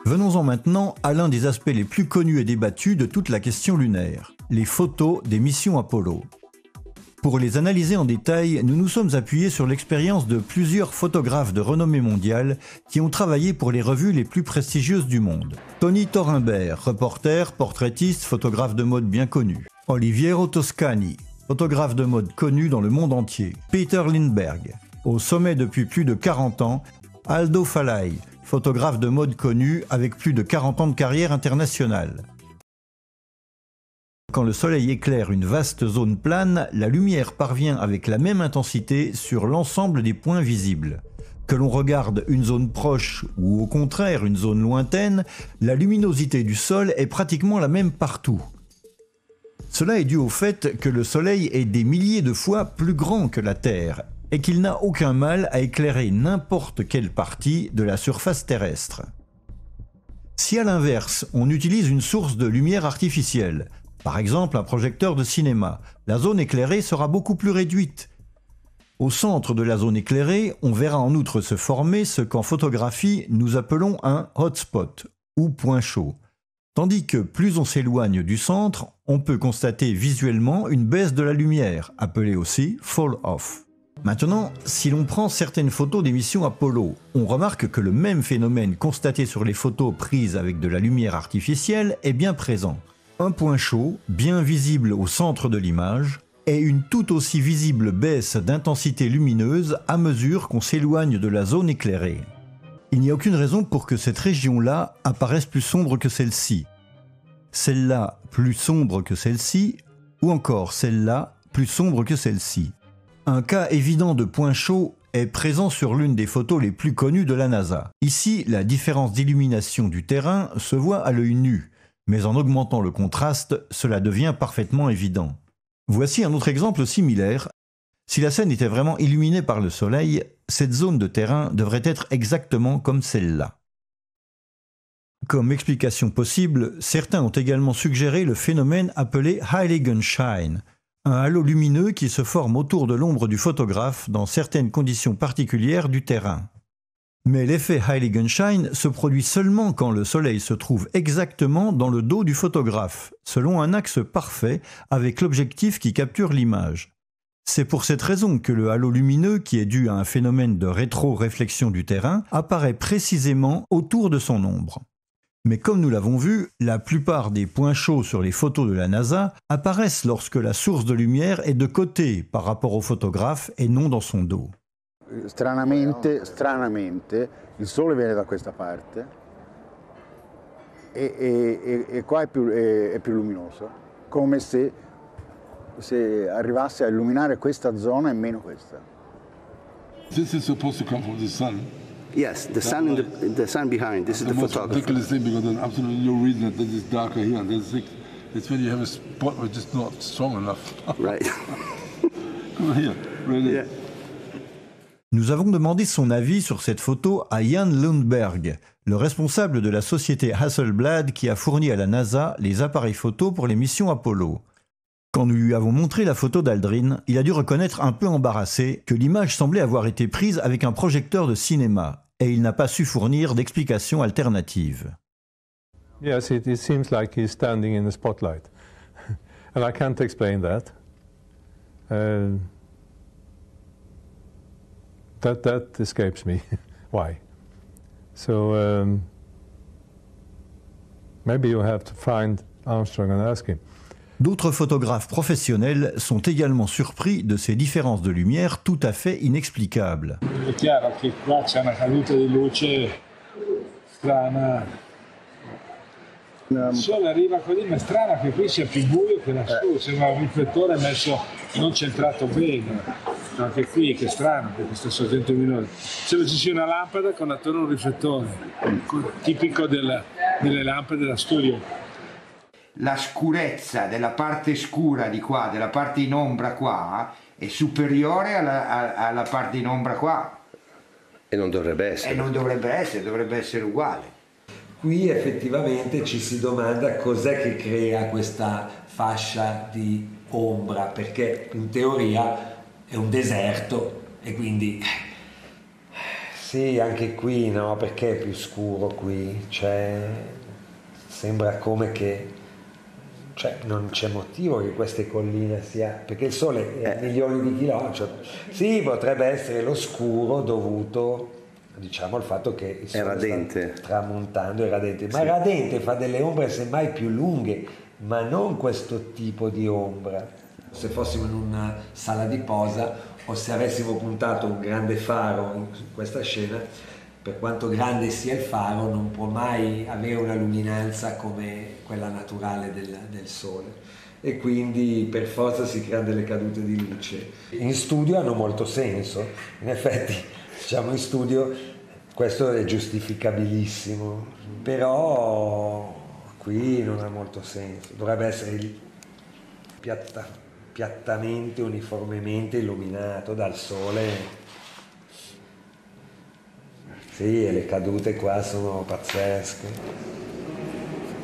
Venons-en maintenant à l'un des aspects les plus connus et débattus de toute la question lunaire, les photos des missions Apollo. Pour les analyser en détail, nous nous sommes appuyés sur l'expérience de plusieurs photographes de renommée mondiale qui ont travaillé pour les revues les plus prestigieuses du monde. Tony Thorimbert, reporter, portraitiste, photographe de mode bien connu. Oliviero Toscani, photographe de mode connu dans le monde entier. Peter Lindbergh, au sommet depuis plus de 40 ans. Aldo Falai, photographe de mode connu avec plus de 40 ans de carrière internationale. Quand le soleil éclaire une vaste zone plane, la lumière parvient avec la même intensité sur l'ensemble des points visibles. Que l'on regarde une zone proche ou au contraire une zone lointaine, la luminosité du sol est pratiquement la même partout. Cela est dû au fait que le soleil est des milliers de fois plus grand que la Terre et qu'il n'a aucun mal à éclairer n'importe quelle partie de la surface terrestre. Si à l'inverse, on utilise une source de lumière artificielle, par exemple un projecteur de cinéma, la zone éclairée sera beaucoup plus réduite. Au centre de la zone éclairée, on verra en outre se former ce qu'en photographie nous appelons un hotspot ou point chaud. Tandis que plus on s'éloigne du centre, on peut constater visuellement une baisse de la lumière, appelée aussi fall off. Maintenant, si l'on prend certaines photos des missions Apollo, on remarque que le même phénomène constaté sur les photos prises avec de la lumière artificielle est bien présent. Un point chaud, bien visible au centre de l'image, et une tout aussi visible baisse d'intensité lumineuse à mesure qu'on s'éloigne de la zone éclairée. Il n'y a aucune raison pour que cette région-là apparaisse plus sombre que celle-ci, celle-là plus sombre que celle-ci, ou encore celle-là plus sombre que celle-ci. Un cas évident de point chaud est présent sur l'une des photos les plus connues de la NASA. Ici, la différence d'illumination du terrain se voit à l'œil nu, mais en augmentant le contraste, cela devient parfaitement évident. Voici un autre exemple similaire. Si la scène était vraiment illuminée par le soleil, cette zone de terrain devrait être exactement comme celle-là. Comme explication possible, certains ont également suggéré le phénomène appelé Heiligenschein, un halo lumineux qui se forme autour de l'ombre du photographe dans certaines conditions particulières du terrain. Mais l'effet Heiligenschein se produit seulement quand le soleil se trouve exactement dans le dos du photographe, selon un axe parfait avec l'objectif qui capture l'image. C'est pour cette raison que le halo lumineux, qui est dû à un phénomène de rétro-réflexion du terrain, apparaît précisément autour de son ombre. Mais comme nous l'avons vu, la plupart des points chauds sur les photos de la NASA apparaissent lorsque la source de lumière est de côté par rapport au photographe et non dans son dos. Stranamente, il sole viene da questa parte e qua è più luminoso, come se arrivasse a illuminare questa zona e meno questa. This is supposed to come from the sun. Yes, the sun behind. This is the photographer. Ridiculous thing because there's absolutely no reason that this is darker here and this is thick. It's when you have a spot which is not strong enough. Right. Come here, really. Yeah. Nous avons demandé son avis sur cette photo à Jan Lundberg, le responsable de la société Hasselblad qui a fourni à la NASA les appareils photo pour les missions Apollo. Quand nous lui avons montré la photo d'Aldrin, il a dû reconnaître un peu embarrassé que l'image semblait avoir été prise avec un projecteur de cinéma, et il n'a pas su fournir d'explication alternative. Yes, it seems like he's standing in the spotlight, and I can't explain that. That escapes me. Why? So maybe you have to find Armstrong and ask him. D'autres photographes professionnels sont également surpris de ces différences de lumière tout à fait inexplicables. È chiaro che qua c'è una caduta di luce strana. Il sole arriva così, ma è strano che qui sia più buio che lassù, sembra un riflettore messo non centrato bene. Anche qui, che strano, perché sto sorgente luminoso. Sembra ci sia una lampada con attorno un riflettore, tipico delle lampade da studio. La scurezza della parte scura di qua, della parte in ombra qua, è superiore alla parte in ombra qua. E non dovrebbe essere. E non dovrebbe essere uguale. Qui effettivamente ci si domanda cos'è che crea questa fascia di ombra, perché in teoria è un deserto e quindi Sì, anche qui, no? Perché è più scuro qui? Sembra come che non c'è motivo che queste colline sia, perché il sole è a milioni di chilometri. Sì, potrebbe essere lo scuro dovuto, diciamo, al fatto che il sole sta tramontando, è radente, ma è radente, fa delle ombre semmai più lunghe, ma non questo tipo di ombra. Se fossimo in una sala di posa o se avessimo puntato un grande faro in questa scena, per quanto grande sia il faro, non può mai avere una luminanza come quella naturale del sole, e quindi per forza si creano delle cadute di luce. In studio hanno molto senso, in effetti, diciamo, in studio questo è giustificabilissimo, però qui non ha molto senso, dovrebbe essere piattamente, uniformemente illuminato dal sole. Sì, e le cadute qua sono pazzesche.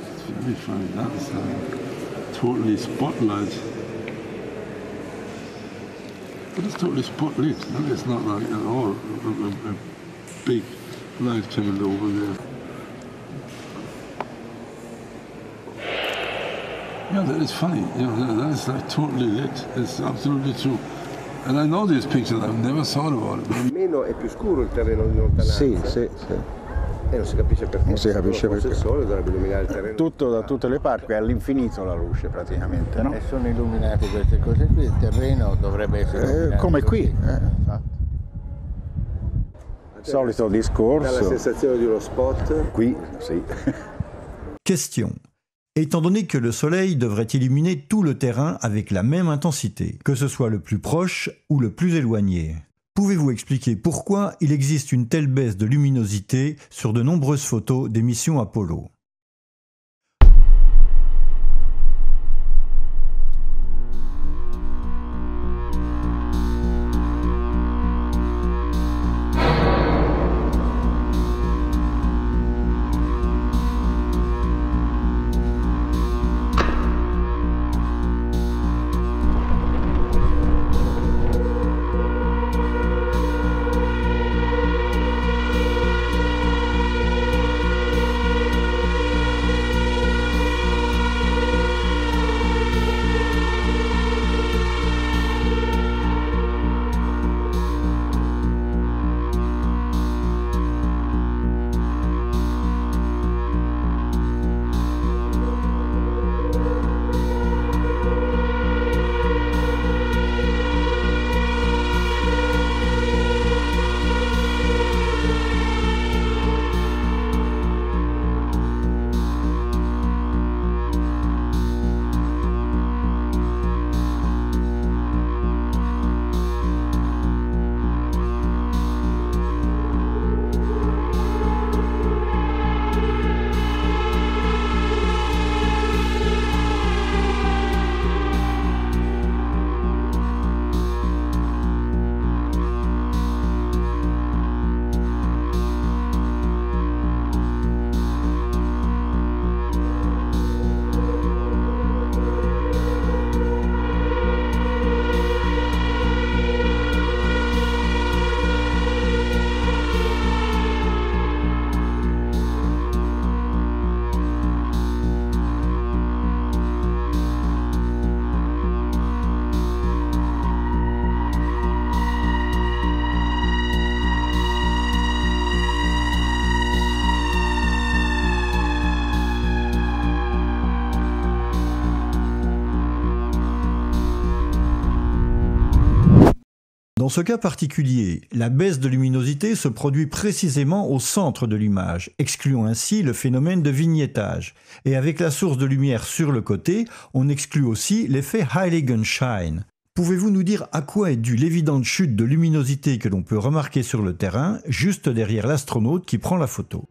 It's very funny. That's totally spotlight. But it's totally spotlit. No? It's not like at all a big light coming over there. Yeah, that is funny. That is like totally lit. It's absolutely true. And I know these pictures, I've never thought about it. Meno è più scuro il terreno in lontananza. Sì. E non si capisce perché. Non si capisce perché. Il sole dovrebbe illuminare il terreno. Tutto da tutte le parti, è all'infinito la luce praticamente, no? E sono illuminate queste cose qui, il terreno dovrebbe essere illuminato come qui. infatti. Solito discorso. Dà la sensazione di uno spot. Qui, sì. Question. Étant donné que le soleil devrait illuminer tout le terrain avec la même intensité, que ce soit le plus proche ou le plus éloigné, pouvez-vous expliquer pourquoi il existe une telle baisse de luminosité sur de nombreuses photos des missions Apollo ? Dans ce cas particulier, la baisse de luminosité se produit précisément au centre de l'image, excluant ainsi le phénomène de vignettage. Et avec la source de lumière sur le côté, on exclut aussi l'effet Heiligenschein. Pouvez-vous nous dire à quoi est due l'évidente chute de luminosité que l'on peut remarquer sur le terrain, juste derrière l'astronaute qui prend la photo ?